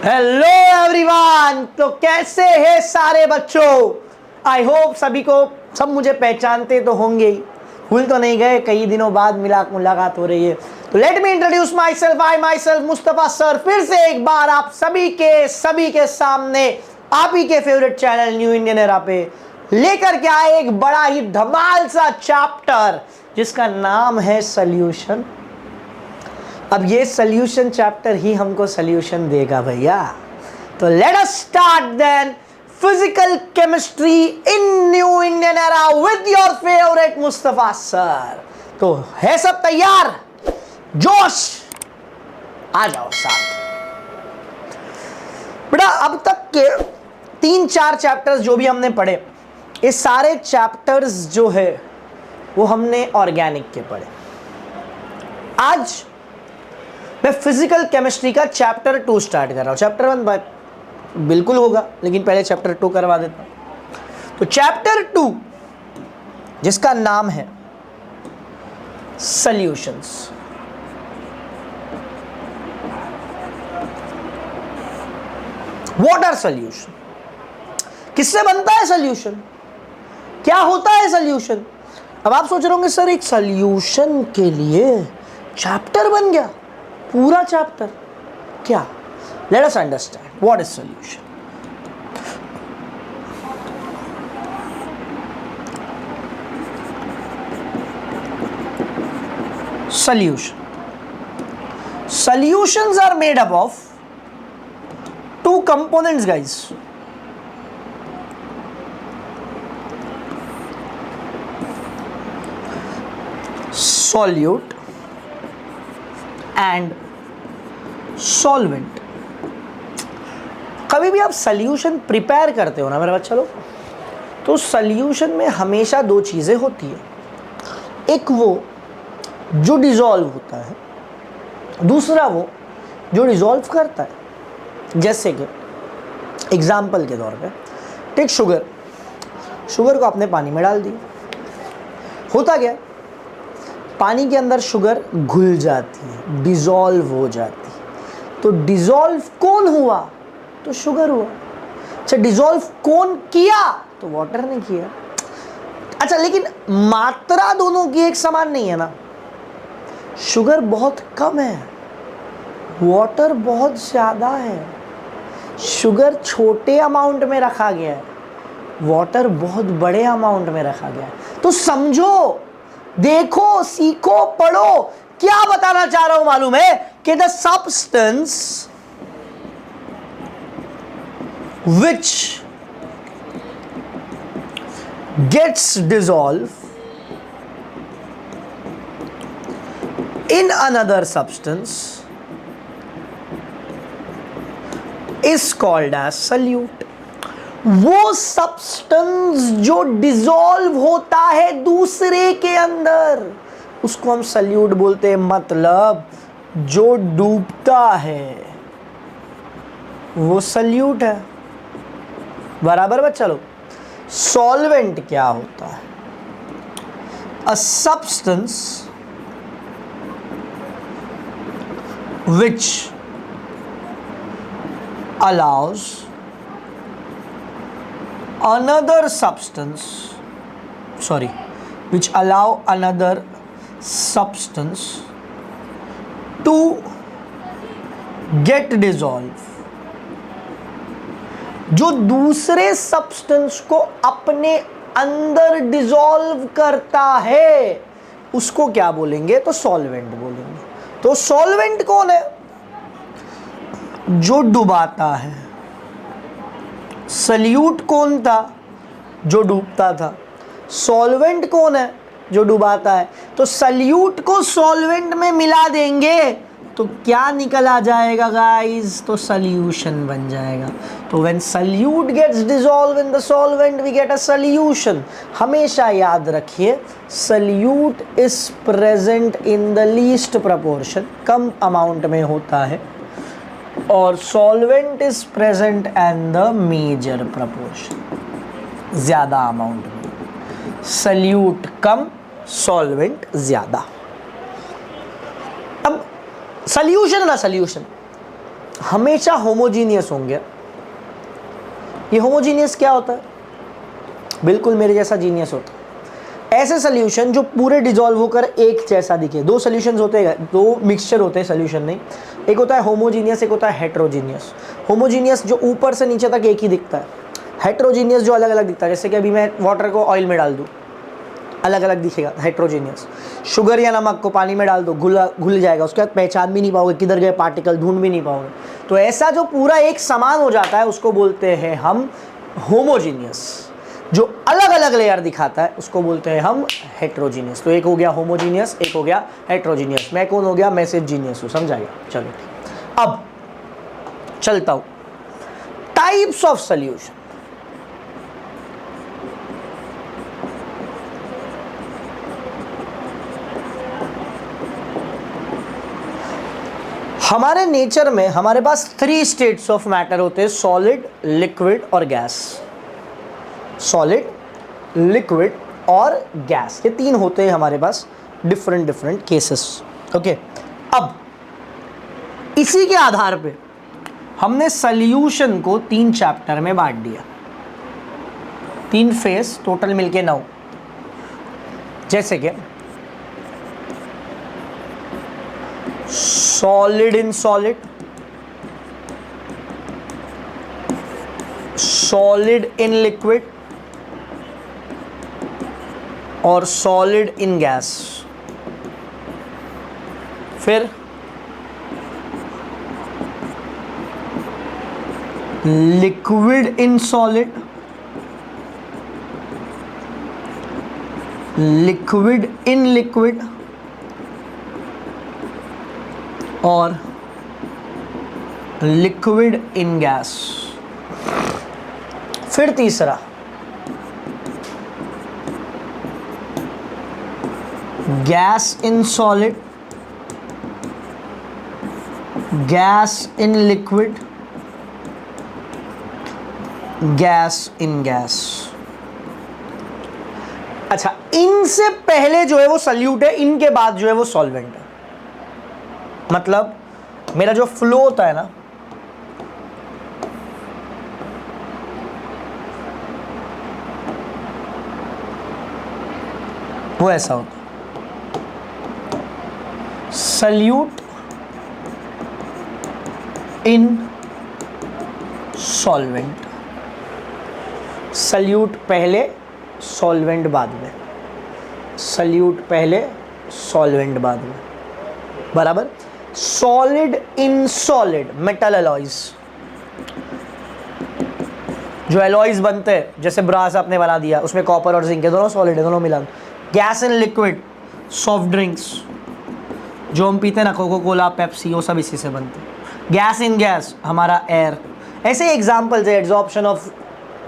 Hello everyone, तो कैसे हैं सारे बच्चों। आई होप सभी को सब मुझे पहचानते तो होंगे ही, भूल तो नहीं गए। कई दिनों बाद मुलाकात हो रही है। तो let me introduce my self. I my self Mustafa sir फिर से एक बार आप सभी के सामने आप ही के favourite channel new Indian era पे लेकर के आए एक बड़ा ही धमाल सा चैप्टर जिसका नाम है सॉल्यूशन। अब ये सॉल्यूशन चैप्टर ही हमको सॉल्यूशन देगा भैया। तो let us start then physical chemistry in new Indian era with your favourite Mustafa sir. तो है सब तैयार? जोश आ जाओ साथ। बेटा अब तक के 3-4 चैप्टर्स जो भी हमने पढ़े, ये सारे चैप्टर्स जो है वो हमने ऑर्गेनिक के पढ़े। आज मैं फिजिकल केमिस्ट्री का चैप्टर 2 स्टार्ट कर रहा हूं। चैप्टर 1 बिल्कुल होगा, लेकिन पहले चैप्टर 2 करवा देता हूं। तो चैप्टर 2 जिसका नाम है सॉल्यूशंस। What are solution? किससे बनता है सॉल्यूशन? क्या होता है सॉल्यूशन? अब आप सोच रहे होंगे सर एक सॉल्यूशन के लिए चैप्टर बन गया, पूरा चैप्टर क्या? Let us understand what is solution. Solutions are made up of 2 components, guys. Solute and solvent। कभी भी आप सॉल्यूशन प्रिपेयर करते हो ना मेरे बच्चा लोग, तो सॉल्यूशन में हमेशा 2 चीज़ें होती है। एक वो जो डिसॉल्व होता है, दूसरा वो जो डिसॉल्व करता है। जैसे कि एग्जाम्पल के तौर पे टेक शुगर को आपने पानी में डाल दिया, होता क्या? पानी के अंदर शुगर घुल जाती है, डिसॉल्व हो जाती है। तो डिसॉल्व कौन हुआ? तो शुगर हुआ। अच्छा, डिसॉल्व कौन किया? तो वाटर ने किया। अच्छा, लेकिन मात्रा दोनों की एक समान नहीं है ना। शुगर बहुत कम है, वाटर बहुत ज़्यादा है। शुगर छोटे अमाउंट में रखा गया है, वाटर बहुत बड़े अमाउंट में रखा गया है। तो समझो, देखो, सीखो, पढ़ो। क्या बताना चाह रहा हूं मालूम है कि the substance which gets dissolved in another substance is called as solute। वो सब्सटेंस जो डिसॉल्व होता है दूसरे के अंदर, उसको हम सॉल्यूट बोलते हैं। मतलब जो डूबता है वो सॉल्यूट है। बराबर बच्चा लोग। सॉल्वेंट क्या होता है? A substance which allows another substance to get dissolved। जो दूसरे सब्सटेंस को अपने अंदर डिसॉल्व करता है उसको क्या बोलेंगे? तो सॉल्वेंट बोलेंगे। तो सॉल्वेंट कौन है? जो डुबाता है। सॉल्यूट कौन था? जो डूबता था। सॉल्वेंट कौन है? जो डुबाता है। तो सॉल्यूट को सॉल्वेंट में मिला देंगे तो क्या निकल आ जाएगा गाइस? तो सॉल्यूशन बन जाएगा। तो when solute gets dissolve in the solvent we get a solution. हमेशा याद रखिए, solute is present in the least proportion, कम अमाउंट में होता है, और solvent is present in the major proportion, ज़्यादा अमाउंट में। सॉल्यूट कम, सॉल्वेंट ज़्यादा। अब सॉल्यूशन ना सॉल्यूशन हमेशा होमोजीनियस होंगे। ये होमोजीनियस क्या होता है? बिल्कुल मेरे जैसा जीनियस होता है। ऐसे सोल्यूशन जो पूरे डिजॉल्व होकर एक जैसा दिखे। दो सोल्यूशंस होते हैं, दो मिक्सचर होते हैं सोल्यूशन नहीं, एक होता है होमोजीनियस, एक होता है हेट्रोजीनियस। होमोजीनियस जो ऊपर से नीचे तक एक ही दिखता है, हेट्रोजीनियस जो अलग अलग दिखता है। जैसे कि अभी मैं वाटर को ऑयल में डाल दूँ, अलग अलग दिखेगा, हेट्रोजीनियस। शुगर या नमक को पानी में डाल दो, घुल जाएगा, उसके बाद पहचान भी नहीं पाओगे किधर गए पार्टिकल, ढूंढ भी नहीं पाओगे। तो ऐसा जो पूरा एक समान हो जाता है उसको बोलते हैं हम होमोजीनियस। जो अलग अलग लेयर दिखाता है उसको बोलते हैं हम हेट्रोजीनियस। तो एक हो गया होमोजीनियस, एक हो गया हेट्रोजीनियस। मैं कौन हो गया? मैं सिर्फ जीनियस हूं, समझ आएगा? चलो ठीक। अब चलता हूं टाइप्स ऑफ सॉल्यूशन। हमारे नेचर में हमारे पास 3 स्टेट्स ऑफ मैटर होते हैं, सॉलिड, लिक्विड और गैस। सॉलिड, लिक्विड और गैस, ये 3 होते हैं हमारे पास, डिफरेंट केसेस। ओके, अब इसी के आधार पे हमने सॉल्यूशन को 3 चैप्टर में बांट दिया, 3 फेस, टोटल मिलके 9। जैसे कि solid in solid, solid in liquid और सॉलिड इन गैस। फिर liquid in solid, liquid in liquid और लिक्विड इन गैस। फिर तीसरा gas in solid, gas in liquid, gas in gas. अच्छा, इनसे पहले जो है वो सॉल्यूट है, इनके बाद जो है वो सॉल्वेंट है। मतलब मेरा जो फ्लो होता है ना, वो ऐसा होता है, सॉल्यूट इन सॉल्वेंट, सॉल्यूट पहले सॉल्वेंट बाद में, सॉल्यूट पहले सॉल्वेंट बाद में, बराबर। Solid in solid, metal alloys, जो एलॉयज बनते हैं, जैसे ब्रास आपने बना दिया, उसमें कॉपर और जिंक है, दोनों सॉलिड है, दोनों मिला। Gas in liquid, soft drinks जो हम पीते हैं ना, कोको कोला, पेप्सी, वो सब इसी से बनते हैं। गैस इन गैस, हमारा एयर। ऐसे एग्जाम्पल्स है, एड्जॉर्प्शन ऑफ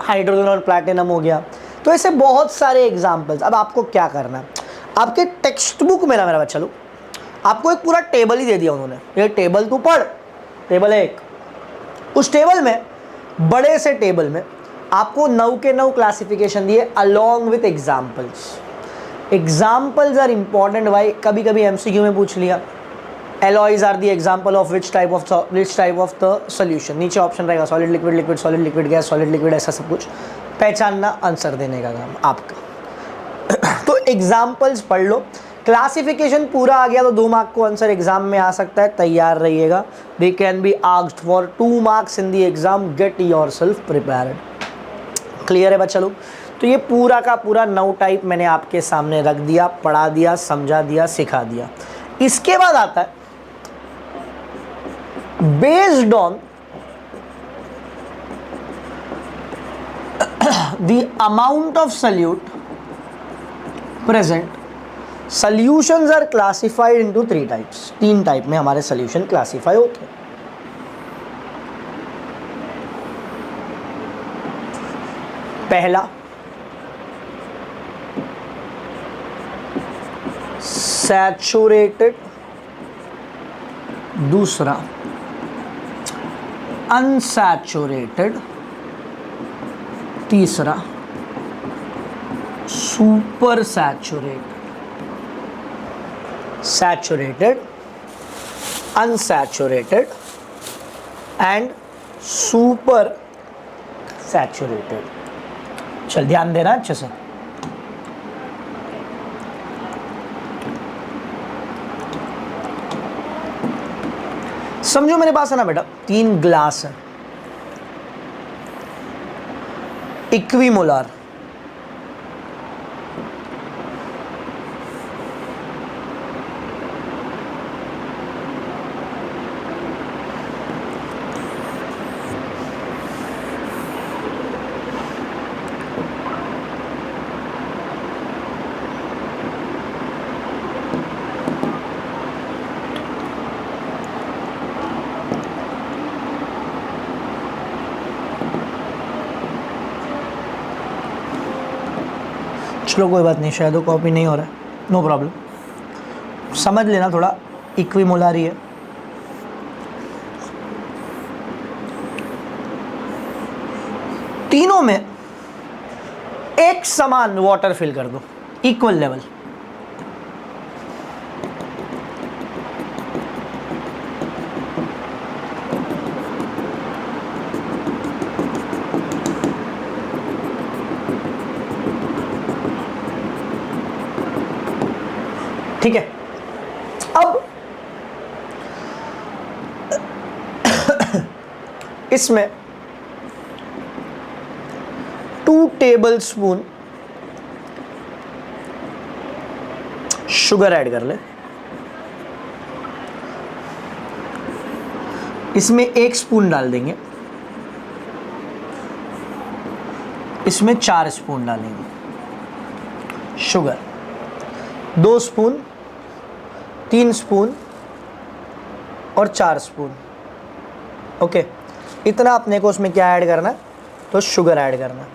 हाइड्रोजन और प्लैटिनम हो गया। तो ऐसे बहुत सारे एग्जाम्पल्स। अब आपको क्या करना है, आपके टेक्स्ट बुक में ना मेरा बच्चा लोग, आपको एक पूरा टेबल ही दे दिया उन्होंने, ये टेबल तू पढ़, टेबल है एक। उस टेबल में, बड़े से टेबल में आपको 9 के 9 क्लासिफिकेशन दिए along with examples. Examples are important भाई, कभी कभी एमसीक्यू में पूछ लिया, alloys are the example of which type of the solution. नीचे ऑप्शन रहेगा solid liquid, liquid solid, liquid gas, solid liquid, ऐसा सब कुछ पहचानना, आंसर देने का काम आपका। तो एग्जाम्पल्स पढ़ लो, क्लासिफिकेशन पूरा आ गया तो 2 मार्क को आंसर एग्जाम में आ सकता है, तैयार रहिएगा। They can be asked for 2 marks in the exam, get yourself prepared. Clear है बच्चा लोग? तो ये पूरा का पूरा 9 टाइप मैंने आपके सामने रख दिया, पढ़ा दिया, समझा दिया, सिखा दिया। इसके बाद आता है based on the amount of solute present, solutions are classified into 3 types. 3 type में हमारे सॉल्यूशन क्लासिफाई होते हैं। पहला सैचुरेटेड, दूसरा अनसैचुरेटेड, तीसरा super saturated. Saturated, unsaturated, and super saturated. चल ध्यान देना अच्छे से। समझो मेरे पास है ना बेटा 3 ग्लास है, इक्विमोलार, चलो कोई बात नहीं, शायद वो कॉपी नहीं हो रहा है, नो प्रॉब्लम, समझ लेना थोड़ा, इक्विमोलार ही है। तीनों में एक समान वाटर फिल कर दो, इक्वल लेवल। ठीक है, अब इसमें 2 टेबल स्पून शुगर ऐड कर ले, इसमें 1 स्पून डाल देंगे, इसमें 4 स्पून डालेंगे शुगर, 2 स्पून, 3 स्पून और 4 स्पून। ओके, इतना अपने को उसमें क्या ऐड करना है, तो शुगर ऐड करना है।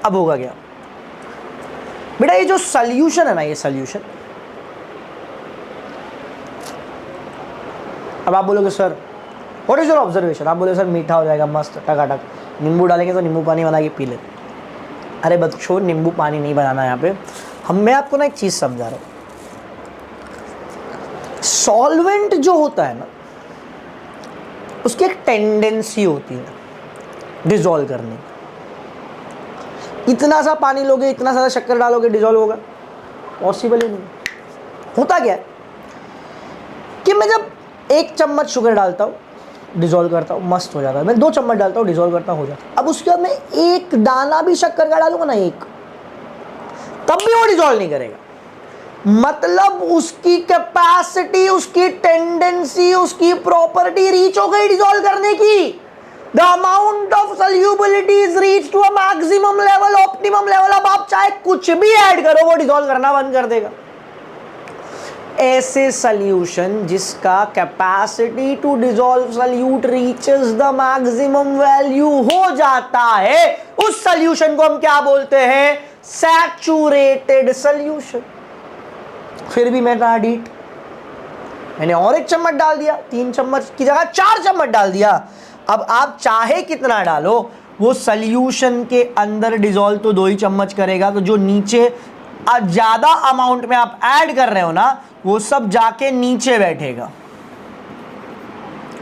अब होगा क्या बेटा, ये जो सॉल्यूशन है ना, ये सॉल्यूशन, अब आप बोलोगे sir what is your observation, आप बोलोगे सर मीठा हो जाएगा मस्त टकाटक, नींबू डालेंगे तो नींबू पानी बना के पी ले। अरे बच्चों, नींबू पानी नहीं बनाना यहाँ पे, मैं आपको ना एक चीज समझा रहा हूँ। सॉल्वेंट जो होता है ना, उसकी एक टेंडेंसी होती है डिसॉल्व करने की। इतना सा पानी लोगे, इतना सारा शक्कर डालोगे, डिसॉल्व होगा? पॉसिबल ही नहीं। होता क्या है कि मैं जब 1 चम्मच शुगर डालता हूँ, डिसॉल्व करता हूँ, मस्त हो जाता है। मैं 2 चम्मच डालता हूँ, डिसॉल्व करता हूँ, हो जाता है। अब उसके बाद मैं 1 दाना भी शक्कर का डालूंगा ना, 1, तब भी वो डिसॉल्व नहीं करेगा। मतलब उसकी कैपेसिटी, उसकी टेंडेंसी, उसकी प्रॉपर्टी रीच हो गई डिसॉल्व करने की। The amount of solubility is reach to a maximum level, optimum level. अब आप चाहे कुछ भी ऐड करो, वो डिसॉल्व करना बंद कर देगा। ऐसे सॉल्यूशन जिसका capacity to dissolve solute reaches the maximum value हो जाता है, उस सॉल्यूशन को हम क्या बोलते हैं? Saturated solution. फिर भी मैं डीट, मैंने और 1 चम्मच डाल दिया, 3 चम्मच की जगह 4 चम्मच डाल दिया। अब आप चाहे कितना डालो, वो सॉल्यूशन के अंदर डिसॉल्व तो 2 ही चम्मच करेगा। तो जो नीचे ज्यादा अमाउंट में आप ऐड कर रहे हो ना, वो सब जाके नीचे बैठेगा,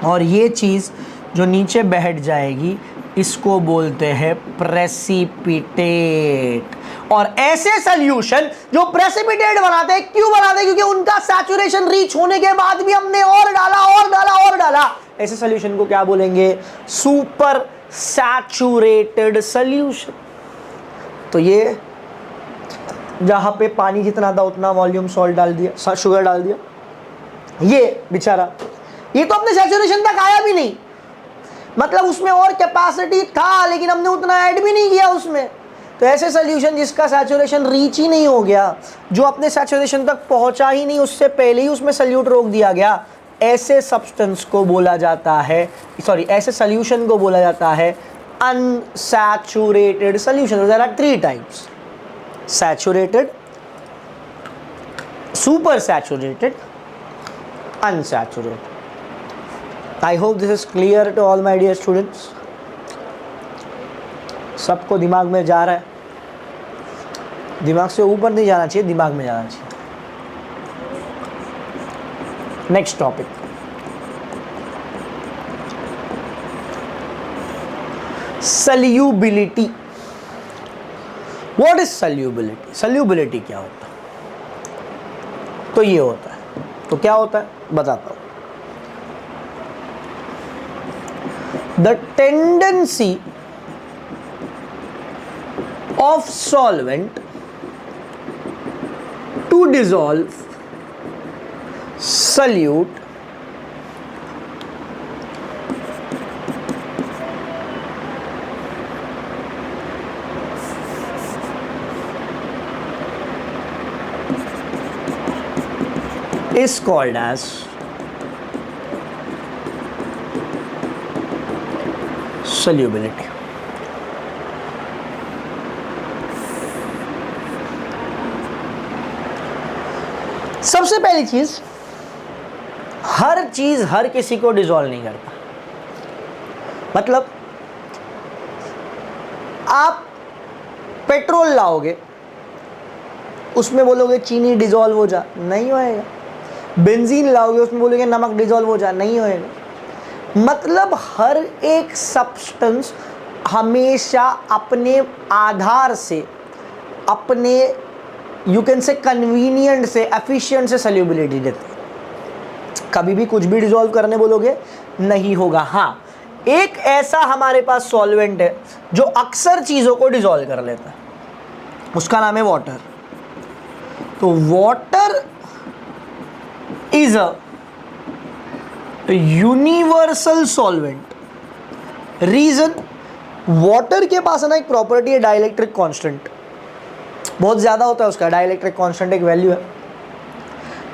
और ये चीज जो नीचे बैठ जाएगी, इसको बोलते हैं प्रेसिपिटेट। और ऐसे सॉल्यूशन जो प्रेसिपिटेट बनाते हैं, क्यों बनाते हैं? क्योंकि उनका सैचुरेशन रीच होने के बाद भी हमने और डाला और डाला और डाला। ऐसे सॉल्यूशन को क्या बोलेंगे? Super saturated solution. तो ये जहां पे पानी जितना था उतना वॉल्यूम सॉल्ट डाल दिया, शुगर डाल दिया, ये बेचारा, ये तो अपने सैचुरेशन तक आया भी नहीं। मतलब उसमें और कैपेसिटी था, लेकिन हमने उतना ऐड भी नहीं किया उसमें। तो ऐसे सॉल्यूशन जिसका सैचुरेशन रीच ही नहीं हो गया, जो अपने सैचुरेशन तक पहुंचा ही नहीं, उससे पहले ही उसमें सॉल्यूट रोक दिया गया, ऐसे सब्सटेंस को बोला जाता है, ऐसे सॉल्यूशन को बोला जाता है unsaturated solution. There are 3 types: saturated, super saturated, unsaturated. I hope this is clear to all my dear students. सबको दिमाग में जा रहा है, दिमाग से ऊपर नहीं जाना चाहिए, दिमाग में जाना चाहिए। Next topic, solubility. What is solubility? Solubility क्या होता है? तो ये होता है। तो क्या होता है बताता हूं। The tendency of solvent to dissolve solute is called as solubility. सबसे पहली चीज, हर चीज हर किसी को डिसॉल्व नहीं करता। मतलब आप पेट्रोल लाओगे, उसमें बोलोगे चीनी डिसॉल्व हो जा, नहीं होएगा। बेंजीन लाओगे, उसमें बोलोगे नमक डिसॉल्व हो जा, नहीं होएगा। मतलब हर एक सब्सटेंस हमेशा अपने आधार से, अपने यू कैन से कन्वीनियंट से, एफिशिएंट से सल्यूबिलिटी देते हैं। कभी भी कुछ भी डिसॉल्व करने बोलोगे नहीं होगा। हाँ, एक ऐसा हमारे पास सॉल्वेंट है जो अक्सर चीज़ों को डिसॉल्व कर लेता है, उसका नाम है वाटर। तो water is a universal solvent. Reason, water के पास है ना एक प्रॉपर्टी है डाइलेक्ट्रिक कांस्टेंट, बहुत ज़्यादा होता है उसका। डाइलेक्ट्रिक कांस्टेंट एक वैल्यू है,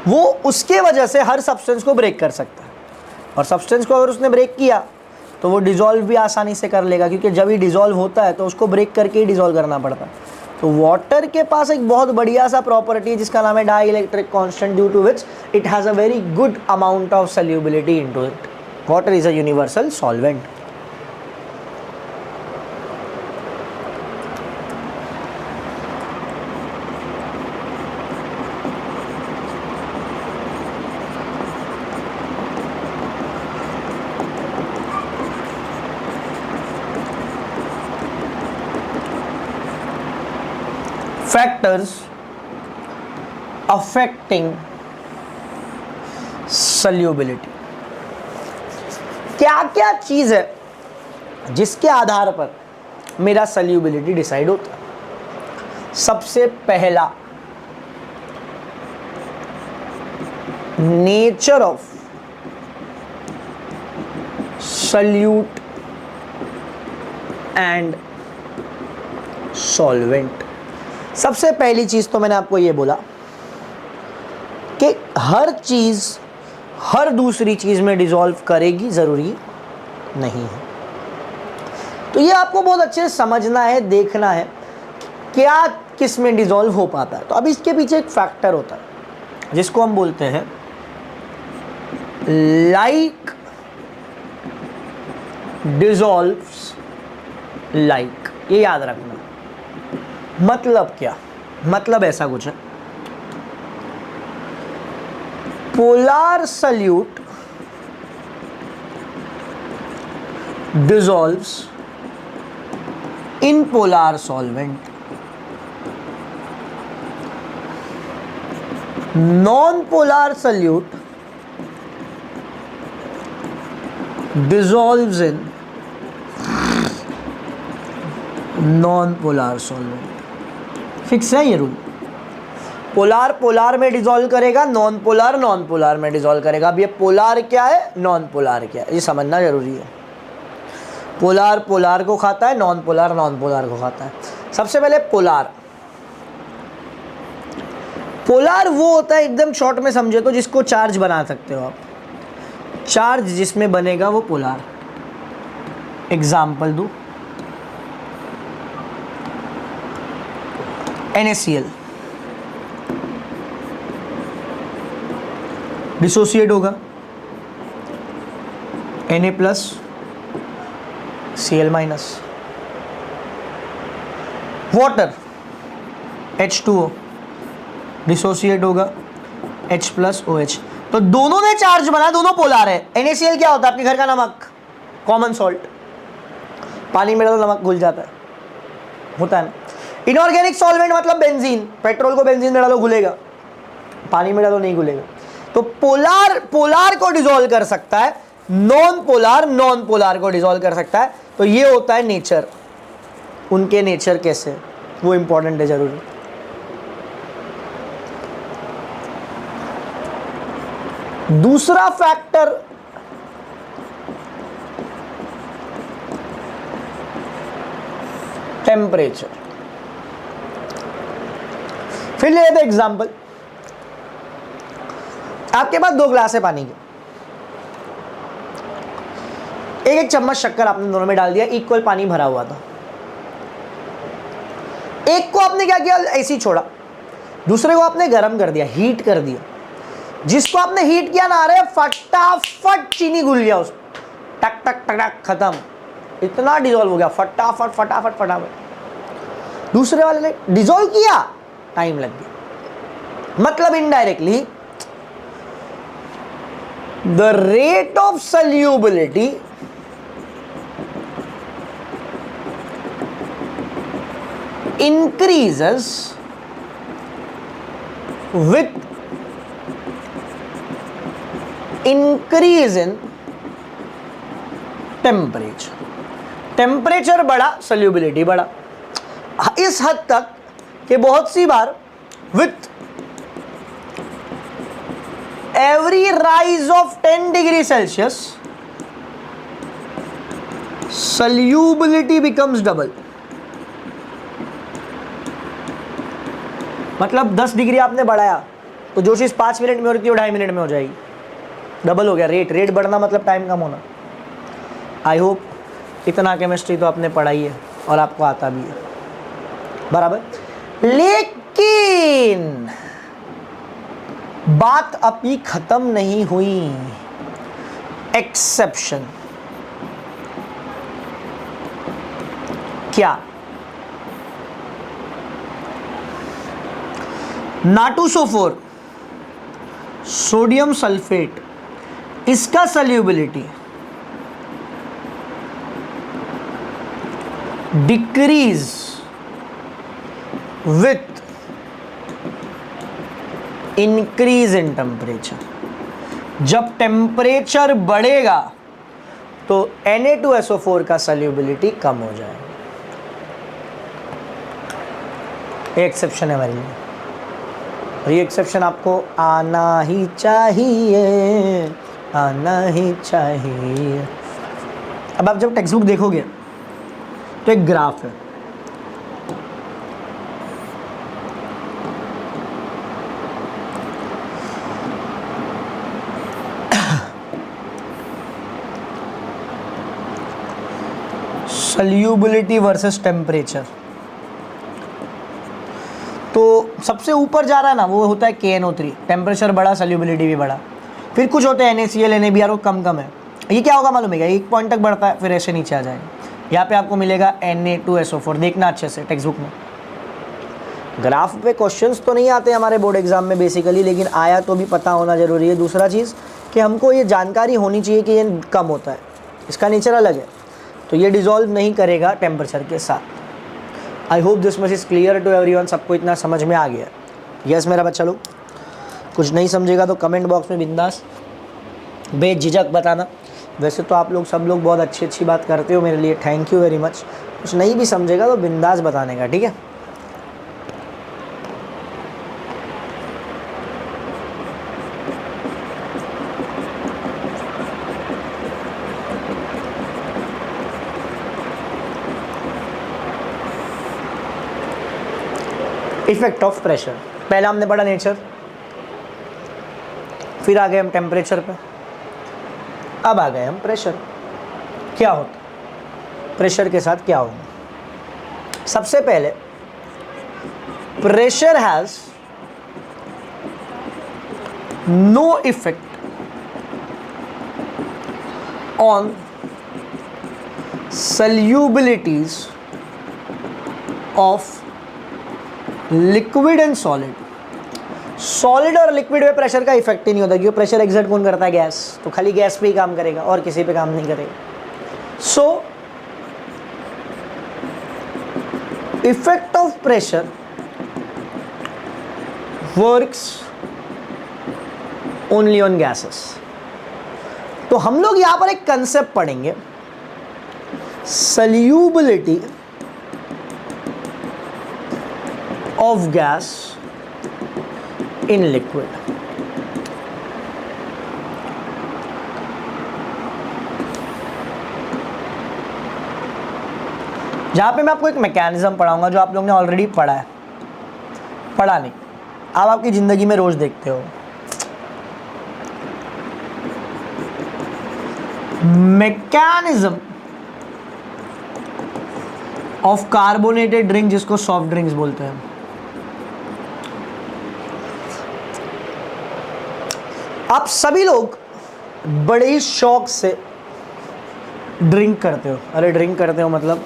वो उसके वजह से हर सब्सटेंस को ब्रेक कर सकता है। और सब्सटेंस को अगर उसने ब्रेक किया तो वो डिसॉल्व भी आसानी से कर लेगा, क्योंकि जब ही डिसॉल्व होता है तो उसको ब्रेक करके ही डिसॉल्व करना पड़ता है। तो वाटर के पास एक बहुत बढ़िया सा प्रॉपर्टी है जिसका नाम है dielectric constant, due to which it has a very good amount of solubility into it. Water is a universal solvent. Factors affecting solubility. क्या क्या चीज है जिसके आधार पर मेरा सल्यूबिलिटी डिसाइड होता है? सबसे पहला, nature of solute and solvent. सबसे पहली चीज तो मैंने आपको ये बोला कि हर चीज हर दूसरी चीज में डिसॉल्व करेगी, जरूरी नहीं है। तो ये आपको बहुत अच्छे से समझना है, देखना है क्या किस में डिसॉल्व हो पाता है। तो अब इसके पीछे एक फैक्टर होता है जिसको हम बोलते हैं लाइक डिसॉल्व्स लाइक। ये याद रखना। मतलब क्या? मतलब ऐसा कुछ है, polar solute dissolves in polar solvent. Non-polar solute dissolves in non-polar solvent. Fix है ये रूल। पोलार पोलार में डिसॉल्व करेगा, नॉन पोलार नॉन पोलार में डिसॉल्व करेगा। अब ये पोलार क्या है, नॉन पोलार क्या है, ये समझना जरूरी है। पोलार पोलार को खाता है, नॉन पोलार नॉन पोलार को खाता है। सबसे पहले पोलार। पोलार वो होता है, एकदम शॉर्ट में समझे तो, जिसको चार्ज बना सकते हो आप। चार्ज जिसमें बनेगा वो पोलार। एग्जाम्पल दो, NaCl डिसोसिएट होगा, Na plus Cl minus. Water H2O dissociate होगा, H प्लस OH। तो दोनों ने चार्ज बना, दोनों पोलार है। NaCl क्या होता है? आपके घर का नमक, कॉमन सॉल्ट। पानी में डालो नमक घुल जाता है, होता है ना। इनऑर्गेनिक सॉल्वेंट मतलब बेंजीन, पेट्रोल को बेंजीन में डालो घुलेगा, पानी में डालो नहीं घुलेगा। तो पोलार पोलार को डिसॉल्व कर सकता है, नॉन पोलार को डिसॉल्व कर सकता है। तो ये होता है नेचर, उनके नेचर कैसे, वो इंपॉर्टेंट है जरूरी। दूसरा फैक्टर टेम्परेचर। फिर ले लेते एग्जांपल, आपके पास 2 ग्लास है पानी के, एक चम्मच शक्कर आपने दोनों में डाल दिया, इक्वल पानी भरा हुआ था। एक को आपने क्या किया, ऐसे ही छोड़ा, दूसरे को आपने गर्म कर दिया, हीट कर दिया। जिसको आपने हीट किया ना, अरे फटाफट चीनी घुल गया उसमें, टक टक टक टक खत्म, इतना डिसॉल्व हो गया, फटाफट फटाफट फटाफट। दूसरे वाले ने डिसॉल्व किया, टाइम लग गया। मतलब indirectly the rate of solubility increases with increase in temperature। Temperature बढ़ा, सल्यूबिलिटी बढ़ा, इस हद तक कि बहुत सी बार with every rise of 10 degree Celsius solubility becomes double. मतलब 10 डिग्री आपने बढ़ाया तो जो चीज़ 5 मिनट में हो रही थी वो 2.5 मिनट में हो जाएगी, डबल हो गया। रेट बढ़ना मतलब टाइम कम होना। आई होप इतना केमिस्ट्री तो आपने पढ़ाई है और आपको आता भी है बराबर। लेकिन बात अभी खत्म नहीं हुई, एक्सेप्शन। क्या? नाटूसोफोर, सोडियम सल्फेट, इसका solubility decrease with increase in temperature. जब टेम्परेचर बढ़ेगा तो Na2SO4 का सल्यूबिलिटी कम हो जाएगा। एक्सेप्शन है हमारे लिए, और ये एक्सेप्शन आपको आना ही चाहिए, आना ही चाहिए। अब आप जब टेक्स्ट बुक देखोगे तो एक ग्राफ है, सल्यूबिलिटी वर्सेस टेम्परेचर। तो सबसे ऊपर जा रहा है ना, वो होता है KNO3, टेम्परेचर बढ़ा सल्यूबिलिटी भी बढ़ा। फिर कुछ होते हैं NaCl NaBr वो कम कम है। ये क्या होगा मालूम है क्या? 1 पॉइंट तक बढ़ता है फिर ऐसे नीचे आ जाएगा। यहाँ पे आपको मिलेगा Na2SO4, देखना अच्छे से टेक्स्ट बुक में। ग्राफ पे क्वेश्चंस तो नहीं आते हमारे बोर्ड एग्जाम में बेसिकली, लेकिन आया तो भी पता होना जरूरी है। दूसरा चीज़ कि हमको ये जानकारी होनी चाहिए कि ये कम होता है, इसका नेचर अलग है, तो ये डिज़ोल्व नहीं करेगा टेम्परेचर के साथ। I hope this much is clear to everyone. सबको इतना समझ में आ गया? यस मेरा बच्चा लोग। कुछ नहीं समझेगा तो कमेंट बॉक्स में बिंदास बेझिझक बताना। वैसे तो आप लोग सब लोग बहुत अच्छी बात करते हो मेरे लिए, थैंक यू वेरी मच। कुछ नहीं भी समझेगा तो बिंदास बताने का, ठीक है? इफेक्ट ऑफ प्रेशर, पहला हमने पढ़ा नेचर, फिर आ गए हम टेम्परेचर पे, अब आ गए हम प्रेशर। क्या होता है प्रेशर के साथ, क्या होगा? सबसे पहले pressure has no effect on solubilities of liquid and solid. Solid और लिक्विड में प्रेशर का इफेक्ट ही नहीं होता, क्योंकि प्रेशर एक्सर्ट कौन करता है? गैस। तो खाली गैस पे ही काम करेगा और किसी पे काम नहीं करेगा। So effect of pressure works only on gases. तो हम लोग यहां पर एक कंसेप्ट पढ़ेंगे, solubility of gas in liquid. जहां पे मैं आपको एक मैकेनिज्म पढ़ाऊंगा जो आप लोगों ने ऑलरेडी पढ़ा है, पढ़ा नहीं, आप आपकी जिंदगी में रोज देखते हो। मैकेनिज्म ऑफ कार्बोनेटेड ड्रिंक, जिसको सॉफ्ट ड्रिंक्स बोलते हैं। आप सभी लोग बड़े ही शौक से ड्रिंक करते हो। अरे ड्रिंक करते हो मतलब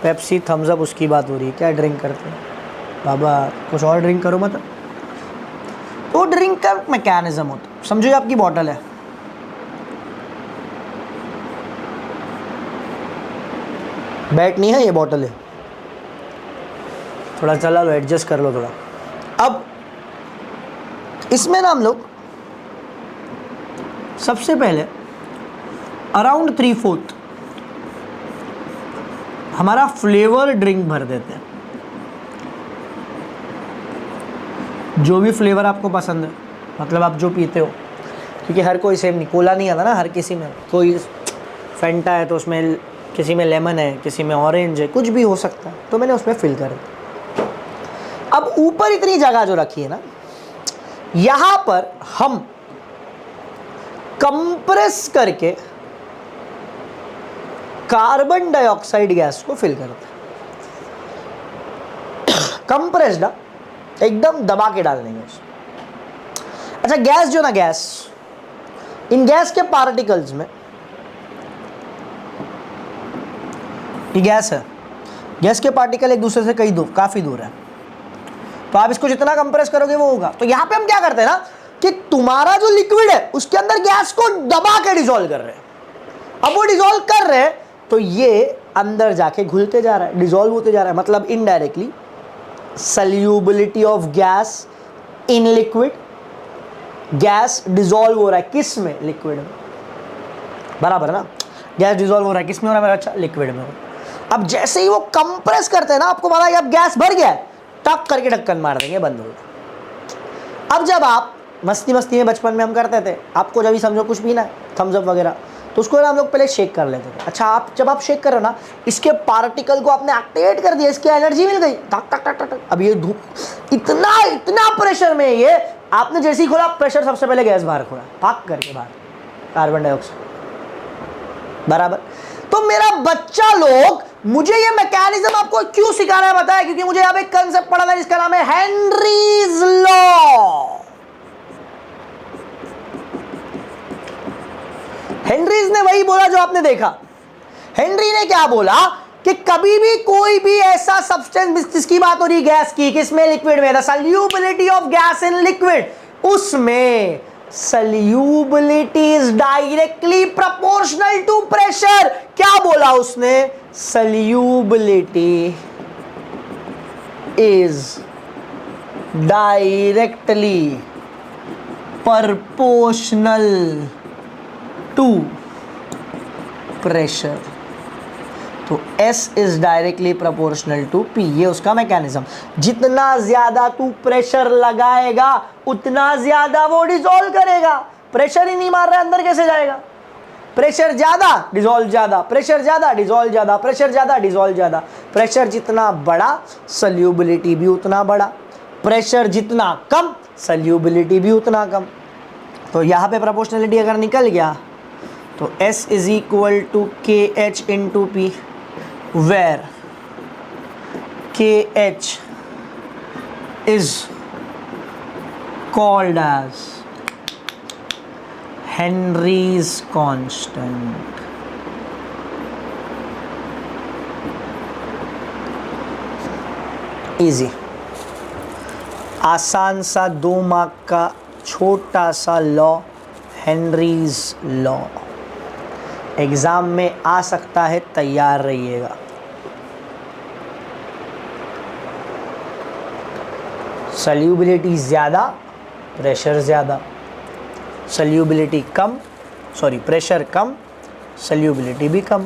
पेप्सी थम्स अप उसकी बात हो रही है, क्या ड्रिंक करते हो बाबा, कुछ और ड्रिंक करो मतलब। तो ड्रिंक का मैकेनिज्म होता है, समझो ये आपकी बॉटल है, बैट नहीं है, ये बॉटल है, थोड़ा चला लो, एडजस्ट कर लो थोड़ा। अब इसमें ना हम लोग सबसे पहले अराउंड 3/4 हमारा फ्लेवर ड्रिंक भर देते हैं, जो भी फ्लेवर आपको पसंद है, मतलब आप जो पीते हो, क्योंकि हर कोई सेम नहीं, कोला नहीं आता ना हर किसी में, कोई फेंटा है तो उसमें किसी में लेमन है, किसी में ऑरेंज है, कुछ भी हो सकता है, तो मैंने उसमें फिल कर दिया। अब ऊपर इतनी जगह जो रखी है ना, यहां पर हम कंप्रेस करके कार्बन डाइऑक्साइड गैस को फिल करते हैं। कंप्रेस्ड, एकदम दबा के डाल देंगे उसमें। अच्छा गैस जो ना, गैस, इन गैस के पार्टिकल्स में, ये गैस है, गैस के पार्टिकल एक दूसरे से काफी दूर है, तो आप इसको जितना कंप्रेस करोगे वो होगा। तो यहां पे हम क्या करते हैं ना कि तुम्हारा जो लिक्विड है उसके अंदर गैस को दबा के डिसॉल्व कर रहे हैं। अब वो डिसॉल्व कर रहे हैं तो ये अंदर जाके घुलते जा रहा है, डिसॉल्व होते जा रहा है, मतलब indirectly solubility of gas in liquid, gas dissolve हो रहा है किस में, लिक्विड में, बराबर ना। गैस डिसॉल्व हो रहा है किस में हो रहा है मेरा, अच्छा लिक्विड में हो रहा है। अब जैसे ही वो कंप्रेस करते हैं ना, आपको पता है अब गैस भर गया है, टक करके ढक्कन मार देंगे, बंद हो गया। अब जब आप मस्ती में बचपन में हम करते थे, आपको जब भी समझो कुछ पीना है, थम्स अप वगैरह, तो उसको ना हम लोग पहले शेक कर लेते थे। अच्छा आप जब आप शेक कर रहे हो ना, इसके पार्टिकल को आपने एक्टिवेट कर दिया, इसकी एनर्जी मिल गई, टक टक टक टक। अब ये धूप इतना प्रेशर में, ये आपने जैसे ही खोला प्रेशर, सबसे पहले गैस बाहर खोला, पाक करके बाहर कार्बन डाइऑक्साइड, बराबर। तो मेरा बच्चा लोग, मुझे ये मैकेनिज्म आपको क्यों सिखा रहा है बताया, क्योंकि मुझे यहाँ पे एक कंसेप्ट पढ़ा था जिसका नाम है हेनरीज लॉ। हेनरीज ने वही बोला जो आपने देखा। हेनरी ने क्या बोला कि कभी भी कोई भी ऐसा सब्सटेंस, जिसकी बात हो रही गैस की, किसमें, लिक्विड में, the solubility of gas in liquid, उसमें solubility is directly proportional to pressure. क्या बोला उसने, solubility is directly proportional to pressure. तो S is directly proportional to P, ये उसका मैकेनिज्म। जितना ज्यादा तू प्रेशर लगाएगा उतना ज्यादा वो डिसॉल्व करेगा। प्रेशर ही नहीं मार रहा है, अंदर कैसे जाएगा। प्रेशर ज्यादा डिसॉल्व ज्यादा, प्रेशर ज्यादा डिसॉल्व ज्यादा, प्रेशर ज्यादा डिसॉल्व ज्यादा। प्रेशर जितना बड़ा सल्यूबिलिटी भी उतना बड़ा, प्रेशर जितना कम सल्यूबिलिटी भी उतना कम। तो यहाँ पे प्रोपोर्शनलिटी अगर निकल गया तो S is equal to KH into P, where KH is called as Henry's constant. Easy, आसान सा 2 मार्क का छोटा सा लॉ, हेनरीज लॉ। एग्जाम में आ सकता है, तैयार रहिएगा। सल्यूबिलिटी ज़्यादा, प्रेशर ज़्यादा, सल्यूबिलिटी कम, प्रेशर कम, सल्यूबिलिटी भी कम।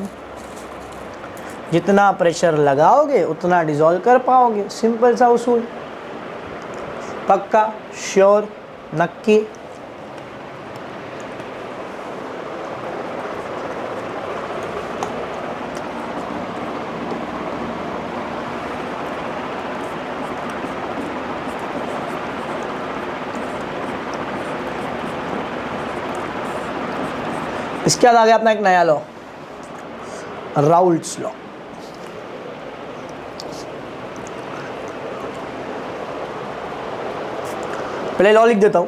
जितना प्रेशर लगाओगे उतना डिज़ोल्व कर पाओगे, सिंपल सा उसूल। पक्का, श्योर, नक्की। इसके बाद आ गया अपना एक नया लॉ, राउल्ट्स लॉ। पहले लॉ लिख देता हूं।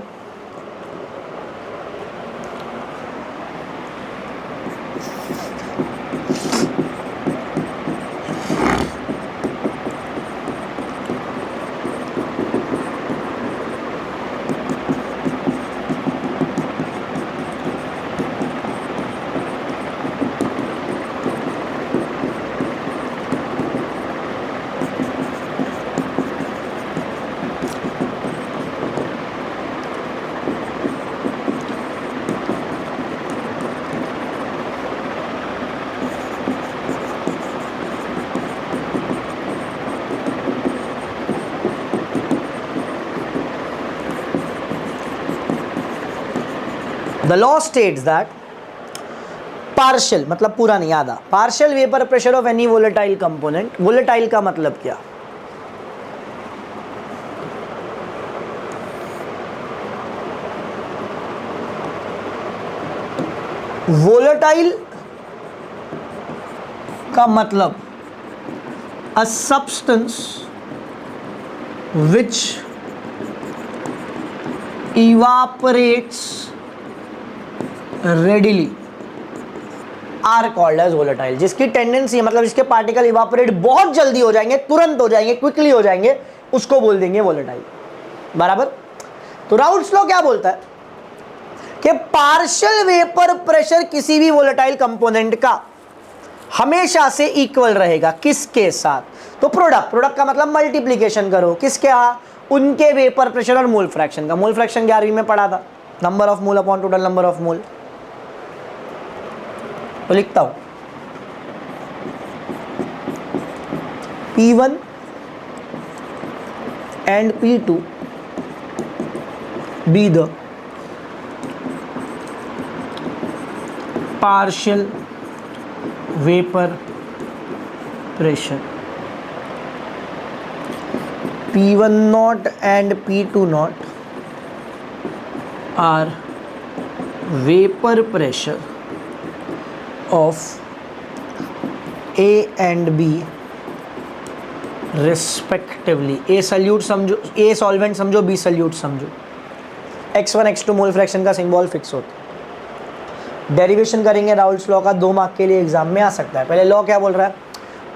The law states that partial मतलब पूरा नहीं, आधा, partial vapor pressure of any volatile component, volatile का मतलब क्या? volatile का मतलब a substance which evaporates readily are called as volatile। जिसकी टेंडेंसी है, मतलब जिसके पार्टिकल इवापोरेट बहुत जल्दी हो जाएंगे, तुरंत हो जाएंगे, क्विकली हो जाएंगे, उसको बोल देंगे वोलेटाइल। बराबर। तो राउल्ट्स लॉ क्या बोलता है कि पार्शियल वेपर प्रेशर किसी भी वोलेटाइल कंपोनेंट का हमेशा से इक्वल रहेगा, किसके साथ? तो प्रोडक्ट का मतलब मल्टीप्लीकेशन करो, किसके? उनके वेपर प्रेशर और मोल फ्रैक्शन का। मोल फ्रैक्शन 11वीं में पढ़ा था, number of mole upon total number of mole. तो लिखता हूं P1 and P2 be the partial vapor pressure, P1 naught and P2 naught are vapor pressure of A and B respectively। A solute समझो, A solvent समझो, B solute समझो। x1 x2 mole fraction का symbol fix होता है। Derivation करेंगे Raoult's law का, 2 mark के लिए एग्जाम में आ सकता है। पहले लॉ क्या बोल रहा है?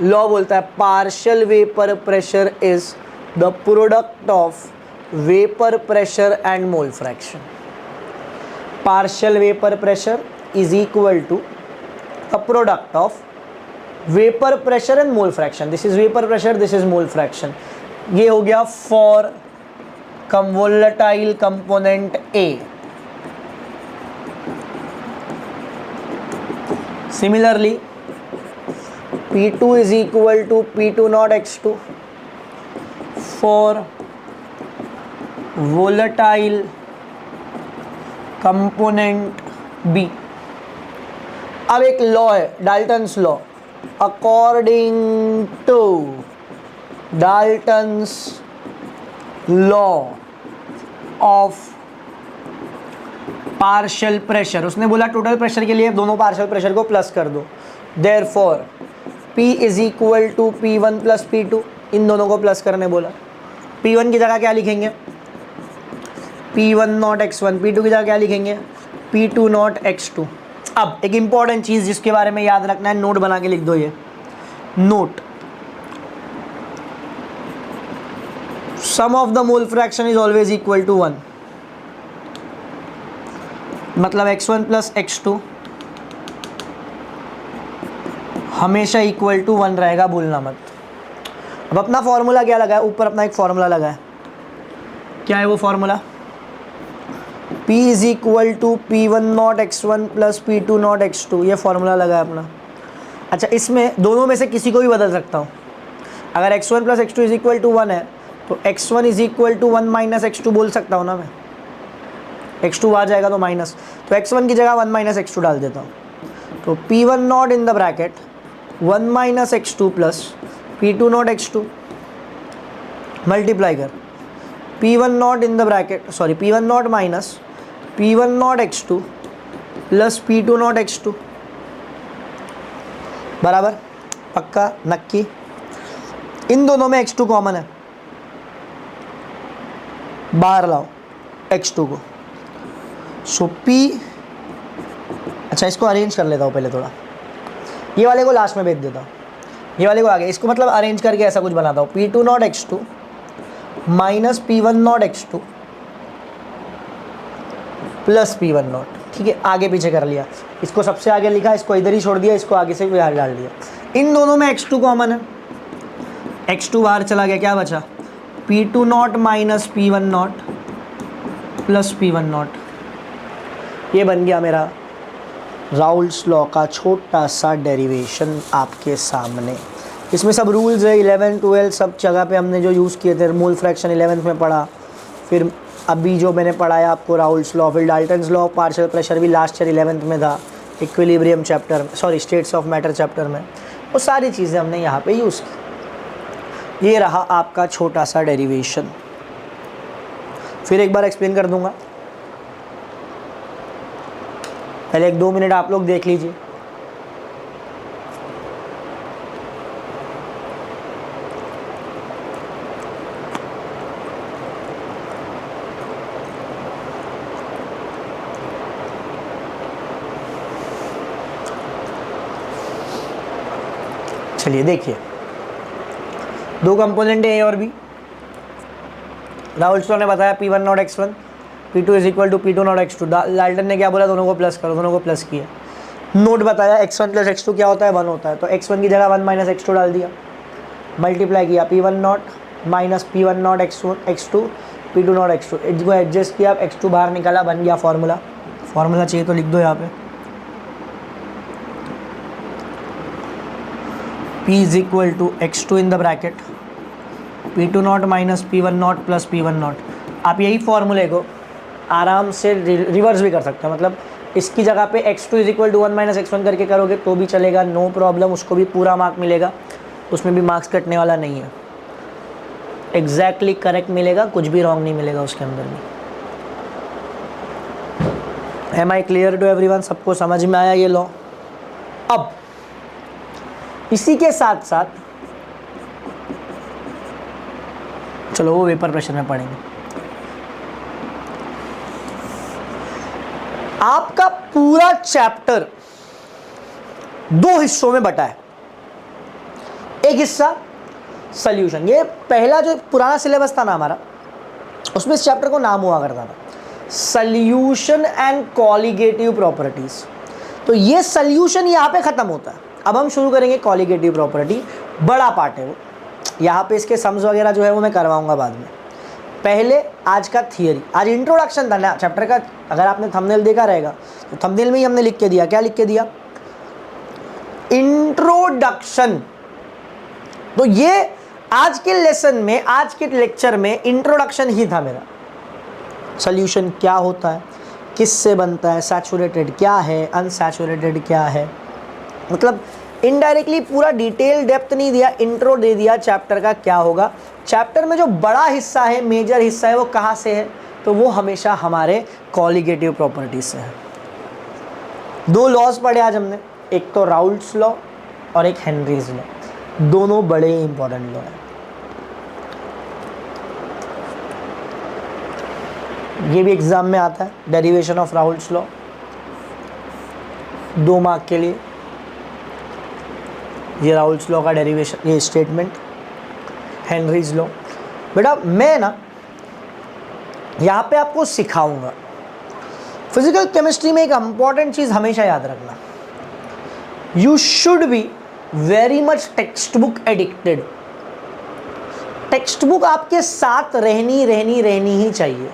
लॉ बोलता है partial vapour pressure is the product of vapour pressure and mole fraction. Partial vapour pressure is equal to a product of vapor pressure and mole fraction। this is vapor pressure, this is mole fraction। ये हो गया for volatile component A। similarly P2 is equal to P2 naught x2 for volatile component B। अब एक law है, Dalton's law. According to Dalton's law of partial pressure, उसने बोला total pressure के लिए दोनों पार्शियल प्रेशर को प्लस कर दो। Therefore P is equal to P1 plus P2, इन दोनों को प्लस करने बोला। P1 की जगह क्या लिखेंगे? P1 नॉट x1, P2 की जगह क्या लिखेंगे? P2 not x2। अब एक इंपॉर्टेंट चीज जिसके बारे में याद रखना है, नोट बना के लिख दो। ये note, sum of the mole fraction is always equal to 1। मतलब x1 प्लस x2 हमेशा इक्वल टू 1 रहेगा, भूलना मत। अब अपना फॉर्मूला क्या लगा है? ऊपर अपना एक फॉर्मूला लगा है क्या है वो formula? P is equal to P1 0 x1 plus P2 0 x2, ये फॉर्मूला लगा है अपना। अच्छा, इसमें दोनों में से किसी को भी बदल सकता हूँ। अगर x1 plus x2 is equal to 1 है तो x1 is equal to 1 minus x2 बोल सकता हूँ ना मैं। x2 आ जाएगा तो माइनस, तो x1 की जगह 1 माइनस x2 डाल देता हूँ। तो P1 in the bracket 1 minus x2 plus P2 x2 multiply कर P1 in the bracket, sorry P1 minus P1 x2 plus P2 x2 बराबर पक्का नक्की। इन दोनों में x2 कॉमन है, बाहर लाओ x2 को। सो P, अच्छा इसको अरेंज कर लेता हूँ पहले थोड़ा, ये वाले को लास्ट में भेज देता हूँ, ये वाले को आगे, इसको मतलब अरेंज करके ऐसा कुछ बनाता हूँ। P2 x2 minus P1 x2 plus P1, ठीक है, आगे पीछे कर लिया। इसको सबसे आगे लिखा, इसको इधर ही छोड़ दिया, इसको आगे से बाहर डाल दिया। इन दोनों में x2 कॉमन है, x2 बाहर चला गया, क्या बचा? P2 minus P1 plus P1। ये बन गया मेरा राउल्स लॉ का छोटा सा डेरिवेशन आपके सामने। इसमें सब रूल्स है, 11 12 सब जगह पे हमने जो यूज़ किए थे। मोल फ्रैक्शन 11th में पढ़ा, फिर अभी जो मैंने पढ़ाया आपको राउल्स लॉ, फिर Dalton's law of partial pressure भी लास्ट ईयर 11th में था, equilibrium chapter, sorry states of matter chapter में। वो सारी चीज़ें हमने यहाँ पे यूज़ की। ये रहा आपका छोटा सा डेरिवेशन, फिर एक बार एक्सप्लेन कर दूंगा, पहले 1-2 मिनट आप लोग देख लीजिए। चलिए देखिए, दो कंपोनेंट है A और B। राउल्स लॉ ने बताया P1 x1 P2 is equal to P2 x2। Dalton ने क्या बोला? दोनों को प्लस करो, दोनों को प्लस किया। नोट बताया x1 प्लस x2 क्या होता है? 1 होता है। तो x1 की जगह 1 माइनस x2 डाल दिया, मल्टीप्लाई किया P1 minus P1 x2 P2 x2, इसको एडजस्ट किया, x2 बाहर निकाला, बन गया फॉर्मूला। फॉर्मूला चाहिए तो लिख दो यहाँ पे, P is equal to x2 in the bracket P2 minus P1 plus P1। आप यही फॉर्मूले को आराम से रिवर्स भी कर सकते हैं, मतलब इसकी जगह पे x2 is equal to 1 minus x1 करके करोगे तो भी चलेगा, नो प्रॉब्लम, उसको भी पूरा मार्क मिलेगा, उसमें भी मार्क्स कटने वाला नहीं है, एग्जैक्टली करेक्ट मिलेगा, कुछ भी रॉन्ग नहीं मिलेगा उसके अंदर में। Am I clear to everyone? सबको समझ में आया ये लॉ? अब इसी के साथ साथ चलो वो वेपर प्रेशर में पढ़ेंगे। आपका पूरा चैप्टर 2 हिस्सों में बटा है। एक हिस्सा सॉल्यूशन, ये पहला जो पुराना सिलेबस था ना हमारा, उसमें इस चैप्टर को नाम हुआ करता था सॉल्यूशन एंड कॉलिगेटिव प्रॉपर्टीज। तो ये सॉल्यूशन यहाँ पे खत्म होता है। अब हम शुरू करेंगे कॉलिगेटिव प्रॉपर्टी, बड़ा पार्ट है वो। यहाँ पे इसके सम्स वगैरह जो है वो मैं करवाऊंगा बाद में। पहले आज का थियरी, आज इंट्रोडक्शन था ना चैप्टर का। अगर आपने थंबनेल देखा रहेगा तो थंबनेल में ही हमने लिख के दिया, क्या लिख के दिया? इंट्रोडक्शन। तो ये आज के लेसन में, आज के लेक्चर में इंट्रोडक्शन ही था मेरा। सॉल्यूशन क्या होता है, किससे बनता है, सैचुरेटेड क्या है, अनसैचुरेटेड क्या है, मतलब इनडायरेक्टली पूरा डिटेल डेप्थ नहीं दिया, इंट्रो दे दिया चैप्टर का क्या होगा। चैप्टर में जो बड़ा हिस्सा है, मेजर हिस्सा है, वो कहाँ से है? तो वो हमेशा हमारे कॉलिगेटिव प्रॉपर्टीज से है। 2 लॉज पढ़े आज हमने, एक तो राउल्स लॉ और एक हेनरीज लॉ। दोनों बड़े इंपॉर्टेंट लॉ हैं। ये भी एग्जाम में आता है, derivation of Raoult's law, 2 mark के लिए। ये राउल्स लॉ का डेरिवेशन, ये स्टेटमेंट, हेनरीज लॉ। बेटा मैं ना यहाँ पे आपको सिखाऊंगा। फिजिकल केमिस्ट्री में एक इंपॉर्टेंट चीज़ हमेशा याद रखना, you should be very much text book addicted. Text book आपके साथ रहनी ही चाहिए।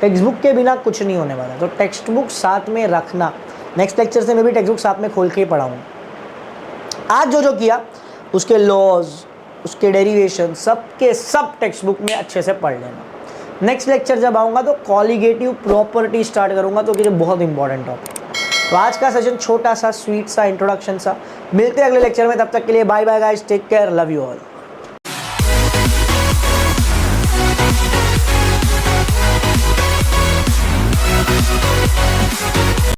टेक्स्ट बुक के बिना कुछ नहीं होने वाला, तो टेक्स्ट बुक साथ में रखना। नेक्स्ट लेक्चर से मैं भी टेक्स्ट बुक साथ में खोल के ही पढ़ाऊँगा। आज जो किया उसके लॉज, उसके डेरिवेशन सब टेक्स्ट बुक में अच्छे से पढ़ लेना। नेक्स्ट लेक्चर जब आऊँगा तो कॉलिगेटिव प्रॉपर्टी स्टार्ट करूँगा, तो ये बहुत इंपॉर्टेंट टॉपिक। तो आज का सेशन छोटा सा स्वीट सा इंट्रोडक्शन सा। मिलते हैं अगले लेक्चर में, तब तक के लिए bye bye guys, take care, love you all.